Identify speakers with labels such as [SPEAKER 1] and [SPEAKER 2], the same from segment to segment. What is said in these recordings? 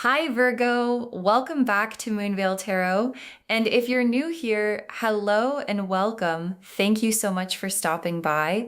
[SPEAKER 1] Hi, Virgo. Welcome back to Moonveil Tarot. And if you're new here, hello and welcome. Thank you so much for stopping by.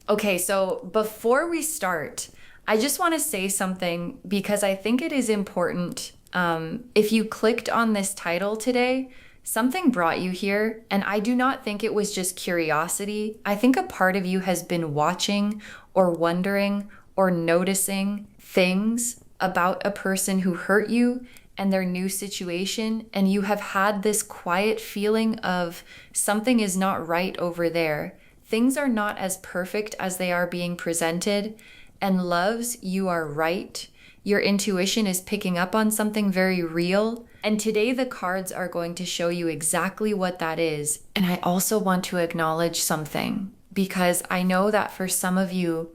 [SPEAKER 1] Okay, so before we start, I just want to say something because I think it is important. If you clicked on this title today, something brought you here, and I do not think it was just curiosity. I think a part of you has been watching or wondering or noticing things about a person who hurt you and their new situation, and you have had this quiet feeling of something is not right over there. Things are not as perfect as they are being presented. And loves, you are right. Your intuition is picking up on something very real. And today the cards are going to show you exactly what that is. And I also want to acknowledge something because I know that for some of you,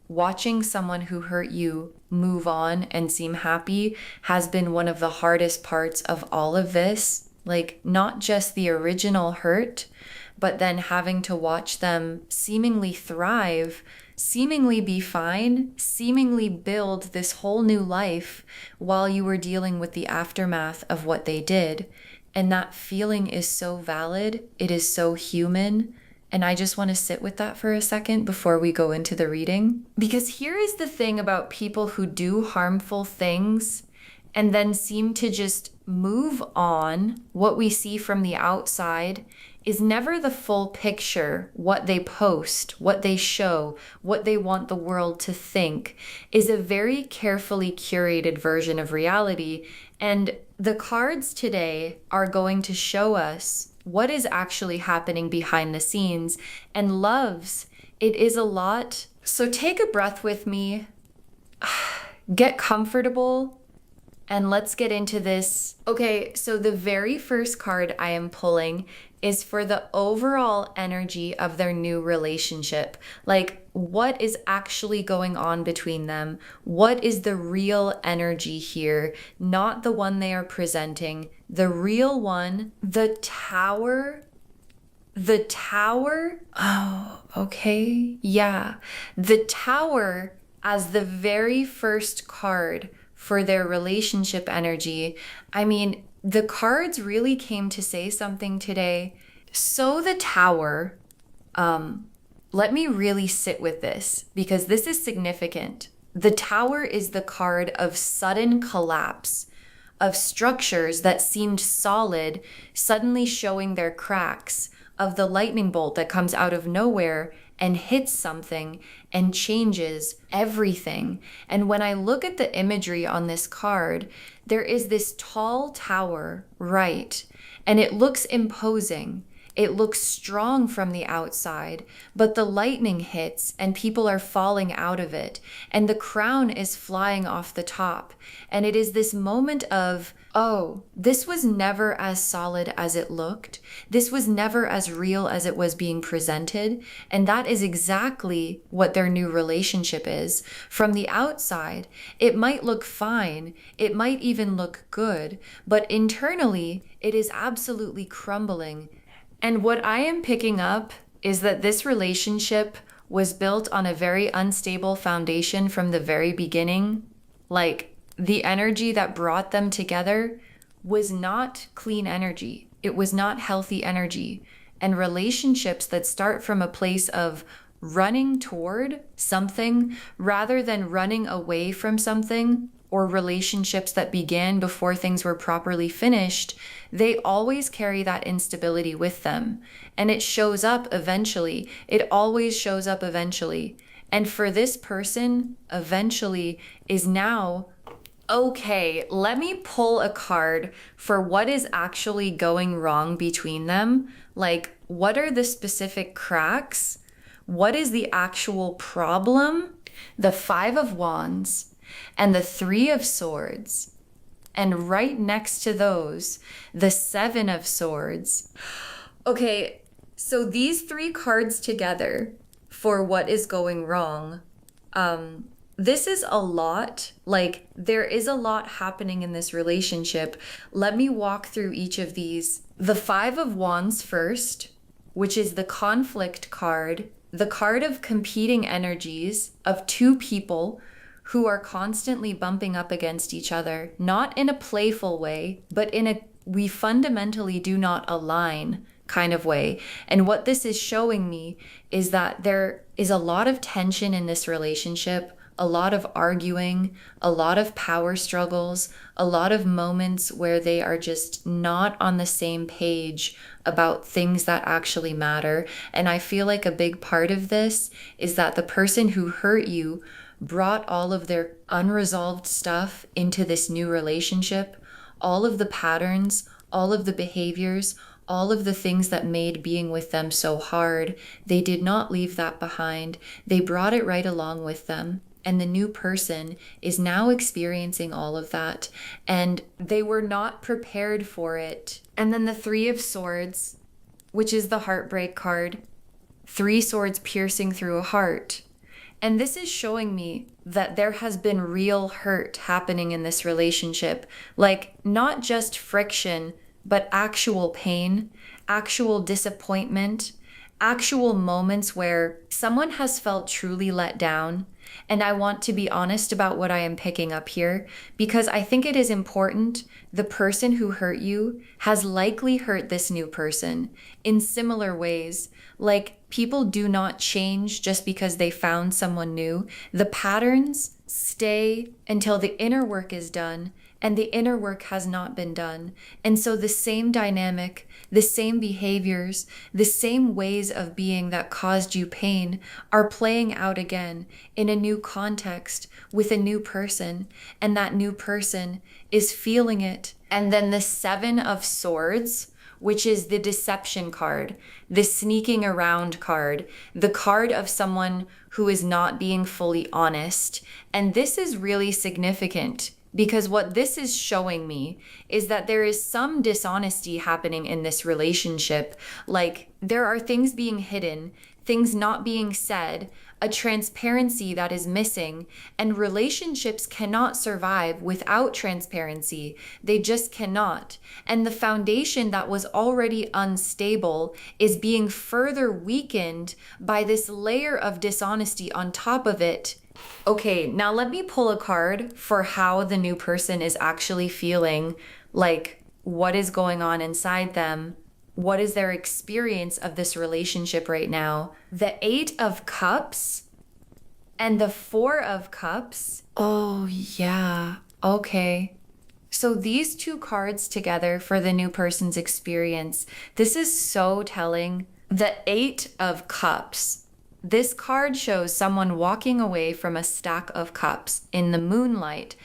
[SPEAKER 1] watching someone who hurt you move on and seem happy has been one of the hardest parts of all of this. Like, not just the original hurt, but then having to watch them seemingly thrive, seemingly be fine, seemingly build this whole new life while you were dealing with the aftermath of what they did. And that feeling is so valid. It is so human. And I just want to sit with that for a second before we go into the reading. Because here is the thing about people who do harmful things and then seem to just move on. What we see from the outside is never the full picture. What they post, what they show, what they want the world to think is a very carefully curated version of reality. And the cards today are going to show us what is actually happening behind the scenes. And loves, it is a lot. So take a breath with me, get comfortable, and let's get into this. Okay, so the very first card I am pulling is for the overall energy of their new relationship. Like, what is actually going on between them? What is the real energy here? Not the one they are presenting. The real one, the Tower. The Tower? Oh, okay. Yeah. The Tower as the very first card for their relationship energy. I mean, the cards really came to say something today. So the Tower, let me really sit with this because this is significant. The Tower is the card of sudden collapse, of structures that seemed solid suddenly showing their cracks, of the lightning bolt that comes out of nowhere and hits something and changes everything. And when I look at the imagery on this card, there is this tall tower, right? And it looks imposing. It looks strong from the outside, but the lightning hits and people are falling out of it. And the crown is flying off the top. And it is this moment of, oh, this was never as solid as it looked. This was never as real as it was being presented. And that is exactly what their new relationship is. From the outside, it might look fine. It might even look good. But internally, it is absolutely crumbling. And what I am picking up is that this relationship was built on a very unstable foundation from the very beginning. Like, the energy that brought them together was not clean energy. It was not healthy energy. And relationships that start from a place of running toward something rather than running away from something, or relationships that began before things were properly finished, they always carry that instability with them. And it shows up eventually. It always shows up eventually. And for this person, eventually is now, okay, let me pull a card for what is actually going wrong between them. Like, what are the specific cracks? What is the actual problem? The Five of Wands and the Three of Swords. And right next to those, the Seven of Swords. Okay, so these three cards together for what is going wrong, this is a lot. Like, there is a lot happening in this relationship. Let me walk through each of these. The Five of Wands first, which is the conflict card, the card of competing energies of two people who are constantly bumping up against each other, not in a playful way, but in a we fundamentally do not align kind of way. And what this is showing me is that there is a lot of tension in this relationship, a lot of arguing, a lot of power struggles, a lot of moments where they are just not on the same page about things that actually matter. And I feel like a big part of this is that the person who hurt you brought all of their unresolved stuff into this new relationship, all of the patterns, all of the behaviors, all of the things that made being with them so hard. They did not leave that behind. They brought it right along with them. And the new person is now experiencing all of that. And they were not prepared for it. And then the Three of Swords, which is the heartbreak card. 3 swords piercing through a heart. And this is showing me that there has been real hurt happening in this relationship. Like, not just friction, but actual pain, actual disappointment, actual moments where someone has felt truly let down. And I want to be honest about what I am picking up here, because I think it is important. The person who hurt you has likely hurt this new person in similar ways. Like, people do not change just because they found someone new. The patterns stay until the inner work is done, and the inner work has not been done. And so the same dynamic, the same behaviors, the same ways of being that caused you pain are playing out again in a new context with a new person. And that new person is feeling it. And then the 7 of Swords, which is the deception card, the sneaking around card, the card of someone who is not being fully honest. And this is really significant, because what this is showing me is that there is some dishonesty happening in this relationship. Like, there are things being hidden, things not being said, a transparency that is missing, and relationships cannot survive without transparency. They just cannot. And the foundation that was already unstable is being further weakened by this layer of dishonesty on top of it. Okay, now let me pull a card for how the new person is actually feeling, like what is going on inside them. What is their experience of this relationship right now? The 8 of Cups and the 4 of Cups. Oh, yeah. Okay. So these 2 cards together for the new person's experience, this is so telling. The 8 of Cups. This card shows someone walking away from a stack of cups in the moonlight,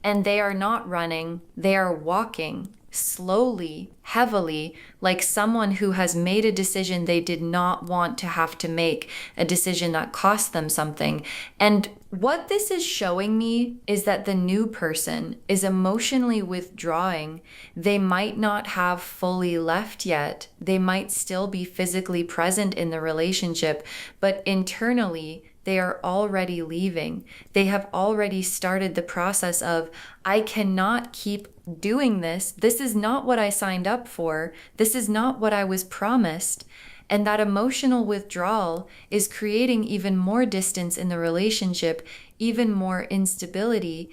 [SPEAKER 1] and they are not running, they are walking slowly, heavily, like someone who has made a decision they did not want to have to make, a decision that cost them something. And what this is showing me is that the new person is emotionally withdrawing. They might not have fully left yet. They might still be physically present in the relationship, but internally, they are already leaving. They have already started the process of, I cannot keep doing this. This is not what I signed up for. This is not what I was promised. And that emotional withdrawal is creating even more distance in the relationship, even more instability.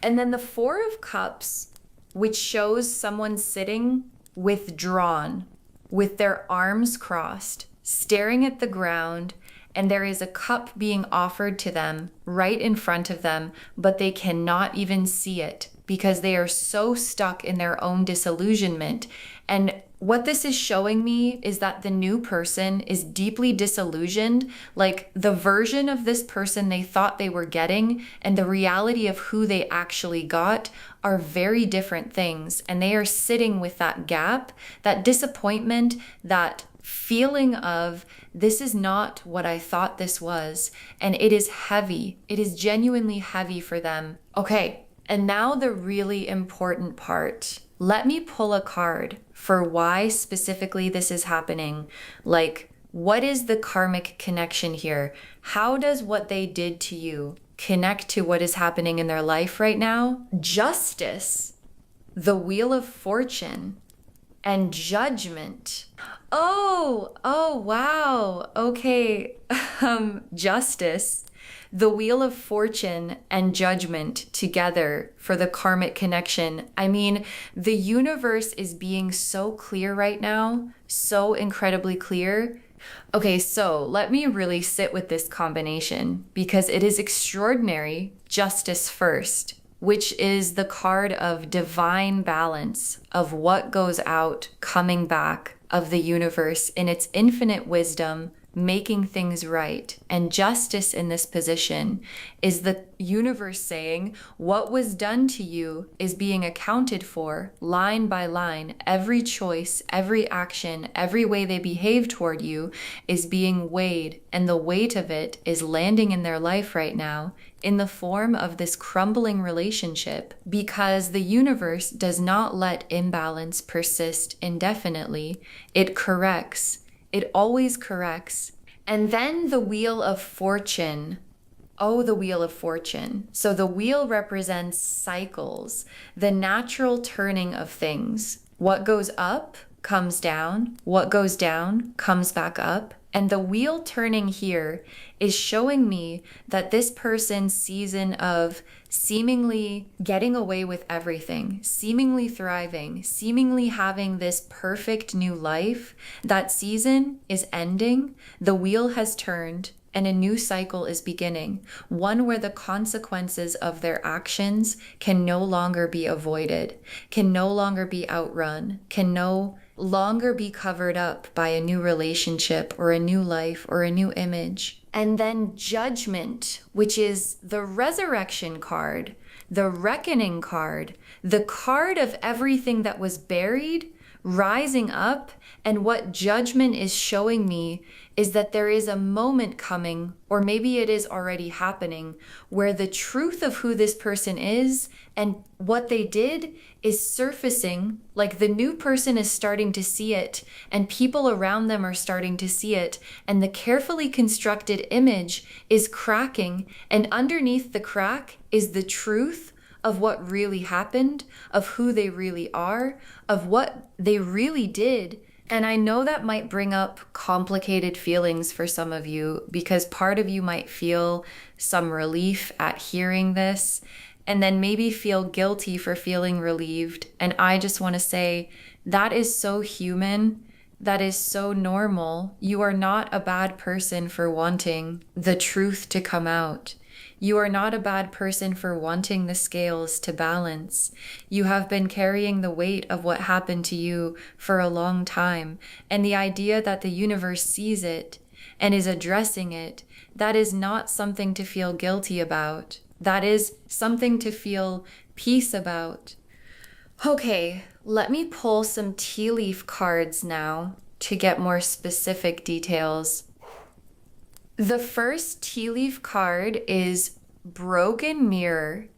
[SPEAKER 1] And then the 4 of Cups, which shows someone sitting withdrawn with their arms crossed, staring at the ground, and there is a cup being offered to them right in front of them, but they cannot even see it because they are so stuck in their own disillusionment. And what this is showing me is that the new person is deeply disillusioned. Like, the version of this person they thought they were getting and the reality of who they actually got are very different things. And they are sitting with that gap, that disappointment, that feeling of, this is not what I thought this was. And it is heavy. It is genuinely heavy for them. Okay, and now the really important part. Let me pull a card for why specifically this is happening. Like, what is the karmic connection here? How does what they did to you connect to what is happening in their life right now? Justice, the Wheel of Fortune, and Judgment. Oh, wow. Okay. Justice. The Wheel of Fortune and Judgment together for the karmic connection. I mean, the universe is being so clear right now, so incredibly clear. Okay, so let me really sit with this combination because it is extraordinary. Justice first, which is the card of divine balance, of what goes out, coming back, of the universe in its infinite wisdom, making things right. And justice in this position is the universe saying what was done to you is being accounted for line by line. Every choice, every action, every way they behave toward you is being weighed, and the weight of it is landing in their life right now in the form of this crumbling relationship, because the universe does not let imbalance persist indefinitely. It corrects. It always corrects. And then the Wheel of Fortune. Oh, the Wheel of Fortune. So the wheel represents cycles, the natural turning of things. What goes up comes down. What goes down comes back up. And the wheel turning here is showing me that this person's season of seemingly getting away with everything, seemingly thriving, seemingly having this perfect new life, that season is ending. The wheel has turned and a new cycle is beginning, one where the consequences of their actions can no longer be avoided, can no longer be outrun, can no longer be covered up by a new relationship or a new life or a new image. And then Judgment, which is the resurrection card, the reckoning card, the card of everything that was buried, rising up. And what Judgment is showing me is that there is a moment coming, or maybe it is already happening, where the truth of who this person is and what they did is surfacing. Like the new person is starting to see it, and people around them are starting to see it, and the carefully constructed image is cracking, and underneath the crack is the truth of what really happened, of who they really are, of what they really did. And I know that might bring up complicated feelings for some of you, because part of you might feel some relief at hearing this, and then maybe feel guilty for feeling relieved. And I just want to say that is so human. That is so normal. You are not a bad person for wanting the truth to come out. You are not a bad person for wanting the scales to balance. You have been carrying the weight of what happened to you for a long time. And the idea that the universe sees it and is addressing it, that is not something to feel guilty about. That is something to feel peace about. Okay, let me pull some tea leaf cards now to get more specific details. The first tea leaf card is Broken Mirror.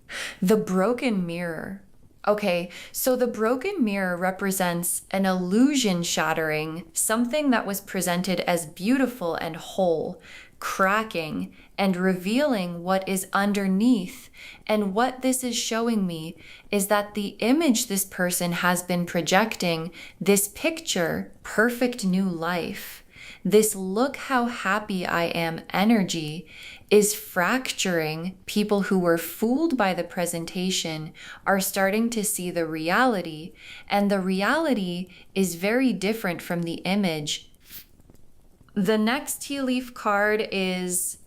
[SPEAKER 1] The Broken Mirror. Okay, so the broken mirror represents an illusion shattering, something that was presented as beautiful and whole, cracking and revealing what is underneath. And what this is showing me is that the image this person has been projecting, this picture, perfect new life, this look how happy I am energy, is fracturing. People who were fooled by the presentation are starting to see the reality, and the reality is very different from the image. The next tea leaf card is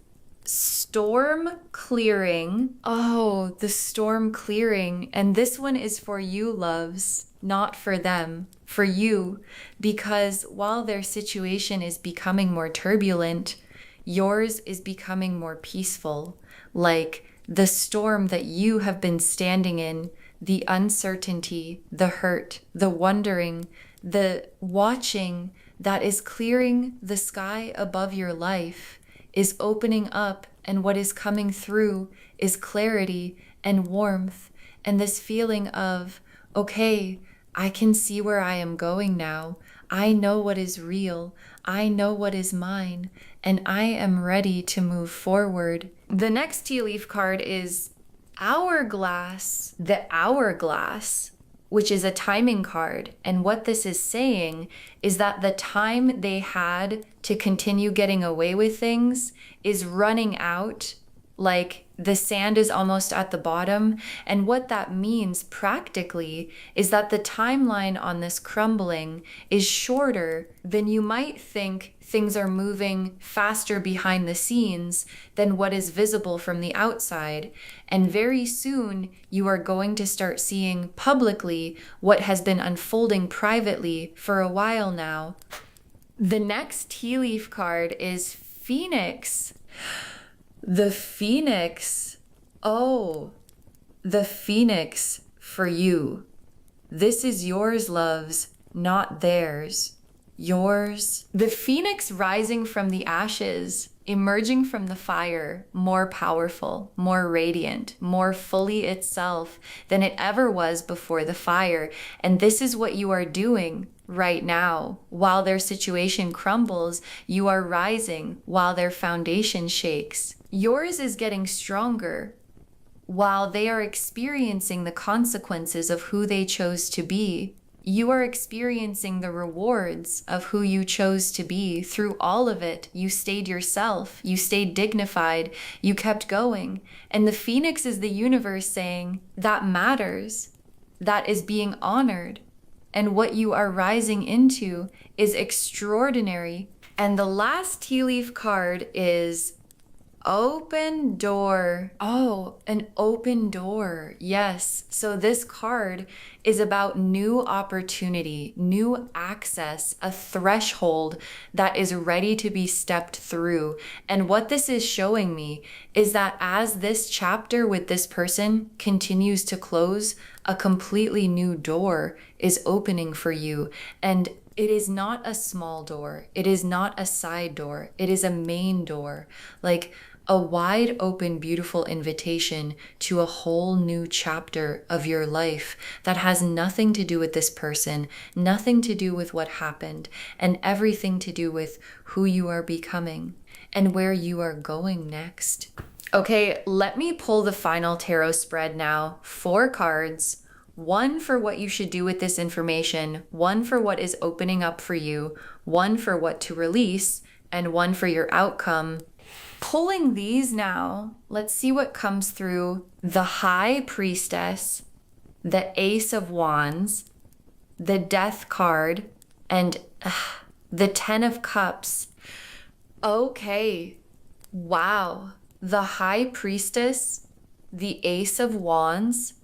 [SPEAKER 1] Storm Clearing. Oh, the storm clearing. And this one is for you, loves, not for them, for you, because while their situation is becoming more turbulent, yours is becoming more peaceful. Like the storm that you have been standing in, the uncertainty, the hurt, the wondering, the watching that is clearing the sky above your life, is opening up, and what is coming through is clarity and warmth and this feeling of, okay, I can see where I am going now. I know what is real. I know what is mine, and I am ready to move forward. The next tea leaf card is Hourglass. The Hourglass, which is a timing card. And what this is saying is that the time they had to continue getting away with things is running out like the sand is almost at the bottom. And what that means practically is that the timeline on this crumbling is shorter than you might think. Things are moving faster behind the scenes than what is visible from the outside. And very soon you are going to start seeing publicly what has been unfolding privately for a while now. The next tea leaf card is Phoenix. The Phoenix. Oh, the Phoenix for you. This is yours, loves, not theirs. Yours. The Phoenix rising from the ashes, emerging from the fire, more powerful, more radiant, more fully itself than it ever was before the fire. And this is what you are doing right now. While their situation crumbles, you are rising while their foundation shakes. Yours is getting stronger while they are experiencing the consequences of who they chose to be. You are experiencing the rewards of who you chose to be. Through all of it, you stayed yourself, you stayed dignified, you kept going. And the Phoenix is the universe saying, that matters, that is being honored. And what you are rising into is extraordinary. And the last tea leaf card is open door. Oh, an open door. Yes. So this card is about new opportunity, new access, a threshold that is ready to be stepped through. And what this is showing me is that as this chapter with this person continues to close, a completely new door is opening for you. And it is not a small door. It is not a side door. It is a main door. Like a wide open, beautiful invitation to a whole new chapter of your life that has nothing to do with this person, nothing to do with what happened, and everything to do with who you are becoming and where you are going next. Okay, let me pull the final tarot spread now. 4 cards. 1 for what you should do with this information, 1 for what is opening up for you, 1 for what to release, and 1 for your outcome. Pulling these now, let's see what comes through. The High Priestess, the Ace of Wands, the Death card, and the 10 of Cups. Okay, wow. The High Priestess, the Ace of Wands,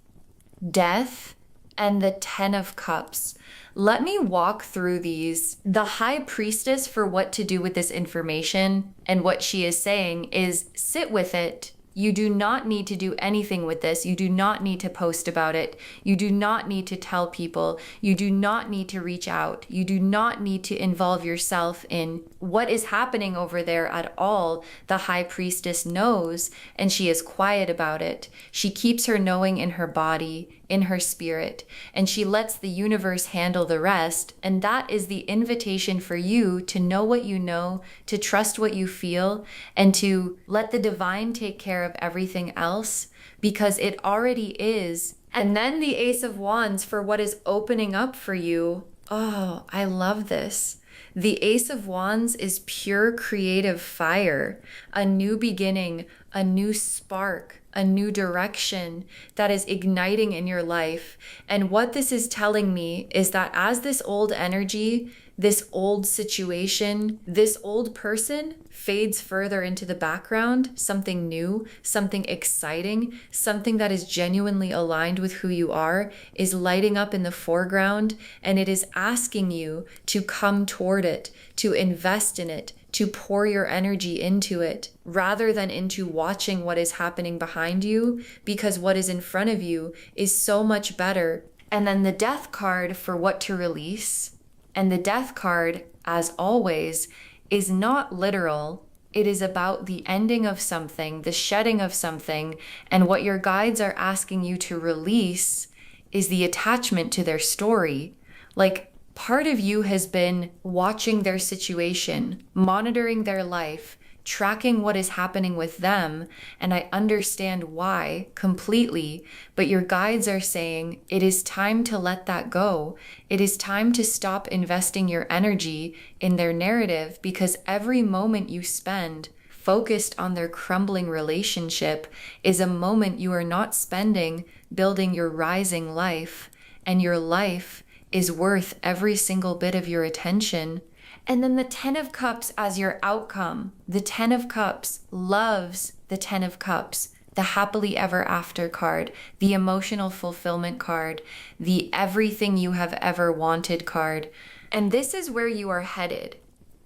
[SPEAKER 1] Death, and the 10 of Cups. Let me walk through these. The High Priestess, for what to do with this information, and what she is saying is sit with it. You do not need to do anything with this. You do not need to post about it. You do not need to tell people. You do not need to reach out. You do not need to involve yourself in what is happening over there at all. The High Priestess knows, and she is quiet about it. She keeps her knowing in her body, in her spirit, and she lets the universe handle the rest. And that is the invitation for you to know what you know, to trust what you feel, and to let the divine take care of everything else, because it already is. And then the Ace of Wands for what is opening up for you. Oh, I love this. The Ace of Wands is pure creative fire, a new beginning, a new spark, a new direction that is igniting in your life. And what this is telling me is that as this old energy, this old situation, this old person fades further into the background, something new, something exciting, something that is genuinely aligned with who you are is lighting up in the foreground, and it is asking you to come toward it, to invest in it, to pour your energy into it, rather than into watching what is happening behind you, because what is in front of you is so much better. And then the Death card for what to release. And the Death card, as always, is not literal. It is about the ending of something, the shedding of something, and what your guides are asking you to release is the attachment to their story. Like, part of you has been watching their situation, monitoring their life, tracking what is happening with them, and I understand why completely, but your guides are saying it is time to let that go. It is time to stop investing your energy in their narrative, because every moment you spend focused on their crumbling relationship is a moment you are not spending building your rising life, and your life is worth every single bit of your attention. And then the 10 of Cups as your outcome. The 10 of Cups loves the 10 of Cups, the happily ever after card, the emotional fulfillment card, the everything you have ever wanted card. And this is where you are headed.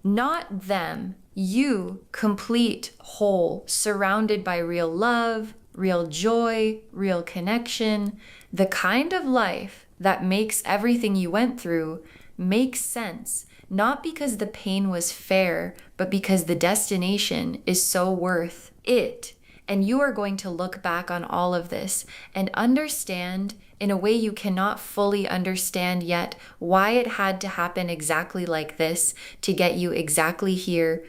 [SPEAKER 1] Not them. You, complete, whole, surrounded by real love, real joy, real connection, the kind of life that makes everything you went through make sense, not because the pain was fair, but because the destination is so worth it. And you are going to look back on all of this and understand in a way you cannot fully understand yet why it had to happen exactly like this to get you exactly here.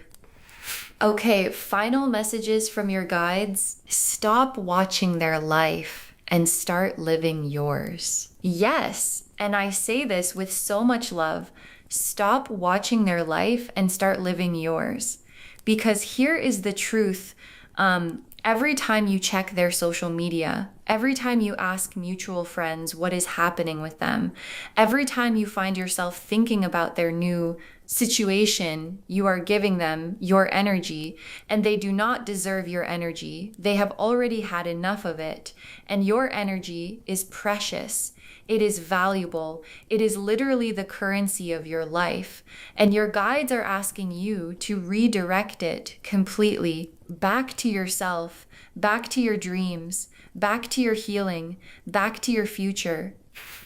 [SPEAKER 1] Okay, final messages from your guides. Stop watching their life and start living yours. Yes, and I say this with so much love. Stop watching their life and start living yours. Because here is the truth. Every time you check their social media, every time you ask mutual friends what is happening with them, every time you find yourself thinking about their new situation, you are giving them your energy, and they do not deserve your energy. They have already had enough of it, and your energy is precious. It is valuable. It is literally the currency of your life. And your guides are asking you to redirect it completely back to yourself, back to your dreams, back to your healing, back to your future.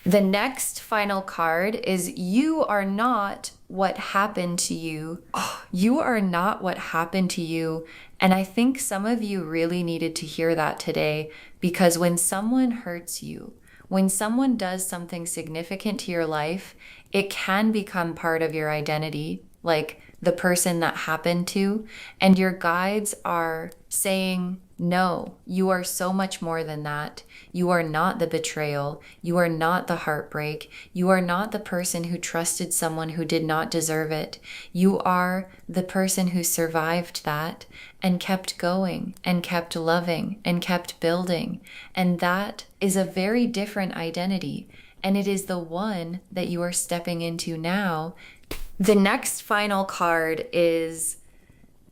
[SPEAKER 1] The next final card is you are not what happened to you. You are not what happened to you. And I think some of you really needed to hear that today, because when someone hurts you, when someone does something significant to your life, it can become part of your identity, like the person that happened to. And your guides are saying, no, you are so much more than that. You are not the betrayal. You are not the heartbreak. You are not the person who trusted someone who did not deserve it. You are the person who survived that and kept going and kept loving and kept building. And that is a very different identity. And it is the one that you are stepping into now. The next final card is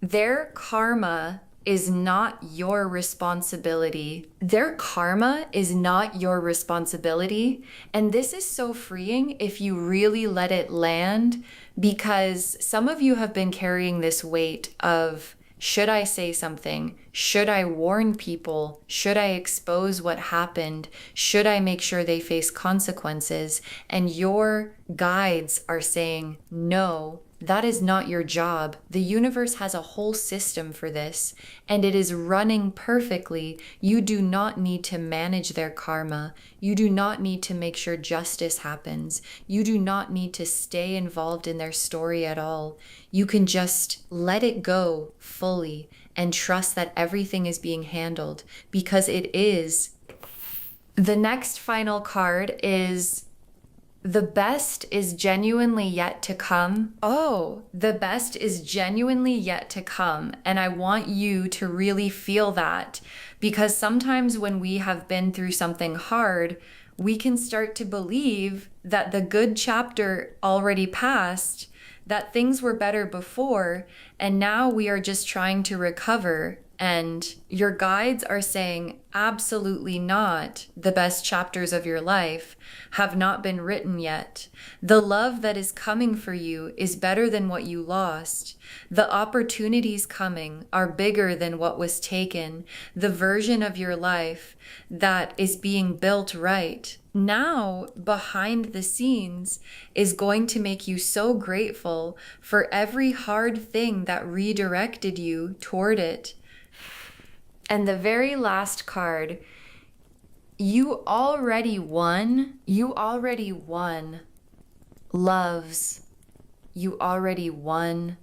[SPEAKER 1] their karma is not your responsibility. Their karma is not your responsibility. And this is so freeing if you really let it land, because some of you have been carrying this weight of, should I say something? Should I warn people? Should I expose what happened? Should I make sure they face consequences? And your guides are saying, no, that is not your job. The universe has a whole system for this, and it is running perfectly. You do not need to manage their karma. You do not need to make sure justice happens. You do not need to stay involved in their story at all. You can just let it go fully and trust that everything is being handled, because it is. The next final card is the best is genuinely yet to come. Oh, the best is genuinely yet to come. And I want you to really feel that, because sometimes when we have been through something hard, we can start to believe that the good chapter already passed, that things were better before, and now we are just trying to recover. And your guides are saying, absolutely not. The best chapters of your life have not been written yet. The love that is coming for you is better than what you lost. The opportunities coming are bigger than what was taken. The version of your life that is being built right now behind the scenes is going to make you so grateful for every hard thing that redirected you toward it. And the very last card, you already won. You already won. Loves. You already won.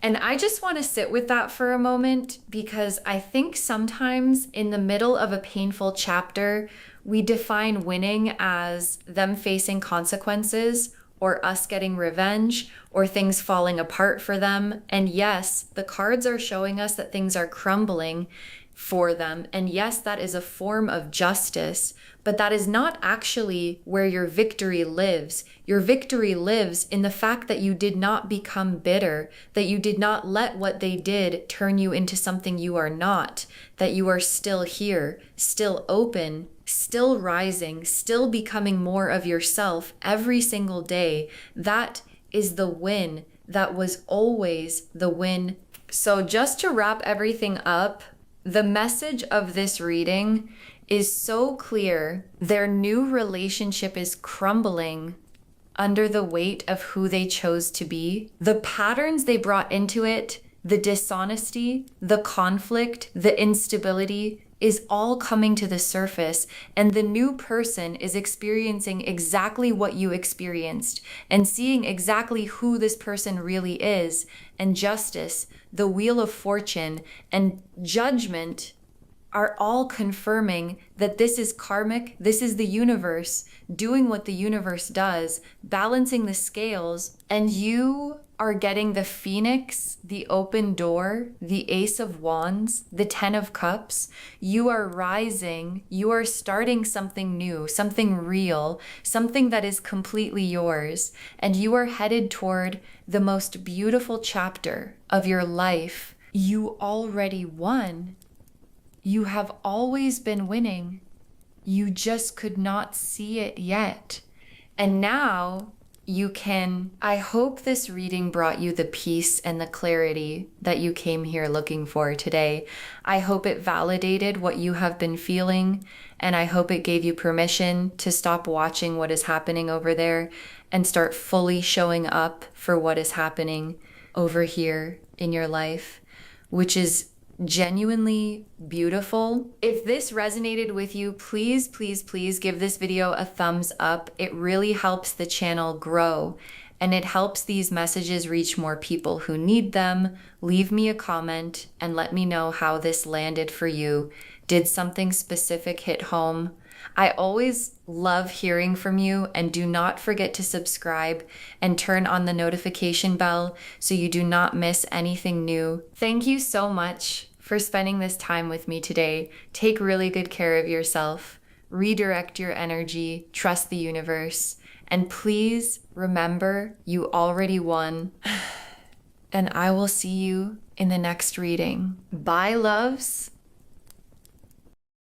[SPEAKER 1] And I just want to sit with that for a moment, because I think sometimes in the middle of a painful chapter, we define winning as them facing consequences or us getting revenge or things falling apart for them. And yes, the cards are showing us that things are crumbling for them. And yes, that is a form of justice, but that is not actually where your victory lives. Your victory lives in the fact that you did not become bitter, that you did not let what they did turn you into something you are not, that you are still here, still open, still rising, still becoming more of yourself every single day. That is the win. That was always the win. So just to wrap everything up, the message of this reading is so clear. Their new relationship is crumbling under the weight of who they chose to be. The patterns they brought into it, the dishonesty, the conflict, the instability is all coming to the surface, and the new person is experiencing exactly what you experienced and seeing exactly who this person really is. And justice, the wheel of fortune, and judgment are all confirming that this is karmic, this is the universe doing what the universe does, balancing the scales, and you are getting the Phoenix, the open door, the Ace of Wands, the Ten of Cups. You are rising, you are starting something new, something real, something that is completely yours, and you are headed toward the most beautiful chapter of your life. You already won. You have always been winning. You just could not see it yet. And now you can. I hope this reading brought you the peace and the clarity that you came here looking for today. I hope it validated what you have been feeling, and I hope it gave you permission to stop watching what is happening over there and start fully showing up for what is happening over here in your life, which is genuinely beautiful. If this resonated with you, please, please, please give this video a thumbs up. It really helps the channel grow, and it helps these messages reach more people who need them. Leave me a comment and let me know how this landed for you. Did something specific hit home? I always love hearing from you, and do not forget to subscribe and turn on the notification bell so you do not miss anything new. Thank you so much for spending this time with me today. Take really good care of yourself, redirect your energy, trust the universe, and please remember you already won. And I will see you in the next reading. Bye, loves.